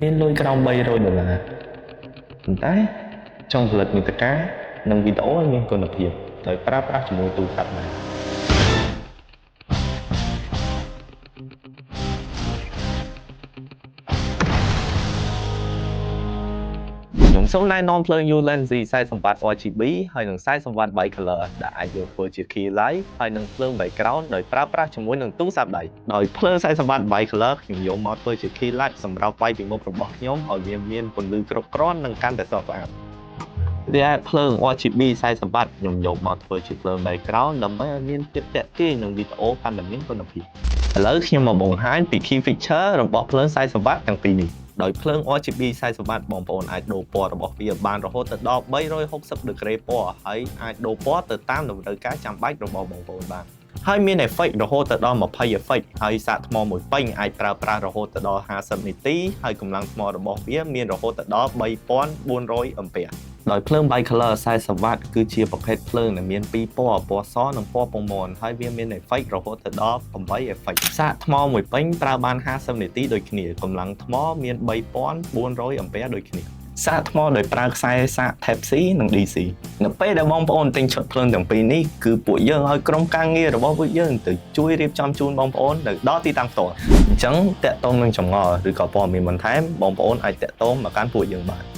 មានលុយក្រោម$300ប៉ុន្តែចង់ផលិតមាតិកានិងវីដេអូឲ្យមានគុណភាពដោយប្រើប្រាស់ជាមួយទូរស័ព្ទដៃខ្ញុំសូមណែនាំភ្លើង ULENZ ខ្សែសម្បត្តិ RGB ហើយនិងខ្សែសម្បត្តិ Bi-color ដែលអាចយកធ្វើជា key light ហើយនិងភ្លើង background ដោយប្រើប្រាស់ជាមួយនឹងទូរស័ព្ទដៃដោយភ្លើងខ្សែសម្បត្តិ Bi-color ខ្ញុំយកមកធ្វើជា key light សម្រាប់វាយពីមុខរបស់ខ្ញុំឲ្យវាមានពន្លឺគ្រប់គ្រាន់និងកាន់តែស្រស់ស្អាតវាអាចភ្លើង RGB ខ្សែសម្បត្តិខ្ញុំយកមកធ្វើជាភ្លើង background ដើម្បីឲ្យមានភាពទាក់ទាញនឹងវីដេអូកាន់តែមានគុណភាពឥឡូវខ្ញុំមកបង្ហាញពី key feature របស់ភ្លើងខ្សែសម្បត្តិទាំងពីរនេះដោយភ្លើង RGB ខ្សែសម្បត្តិបងប្អូនអាចដូរពណ៌របស់វាបានរហូតដល់360ដឺក្រេពណ៌ហើយអាចដូរពណ៌ទៅតាមតម្រូវការចាំបាច់របស់បងប្អូនបានហើយមាន effect រហូតដល់20 effect ហើយសាកថ្មមួយពេញអាចប្រើប្រាស់រហូតដល់50នាទីហើយកម្លាំងថ្មរបស់វាមានរហូតដល់3400 ampere ដោយភ្លើង Bi-color ខ្សែសង្វាក់គឺជាប្រភេទភ្លើងដែលមានពីរពណ៌ពណ៌សនិងពណ៌ពងមាន់ហើយវាមាន effect រហូតដល់8 effect សាកថ្មមួយពេញប្រើបាន50នាទីដូចគ្នាកម្លាំងថ្មមាន3400 ampere ដូចគ្នាសាកថ្មដោយប្រើខ្សែសាក Type C និង DC នៅពេលដែលបងប្អូនទិញឈុតភ្លើងទាំងពីរនេះគឺពួកយើងឲ្យក្រុមការងាររបស់ពួកយើងទៅជួយរៀបចំជូនបងប្អូនទៅដល់ទីតាំងផ្ទាល់អញ្ចឹងតាក់ទងនឹងចម្ងល់ឬក៏ព័ត៌មានបន្ថែមបងប្អូនអាចតាក់ទងមកកាន់ពួកយើងបាន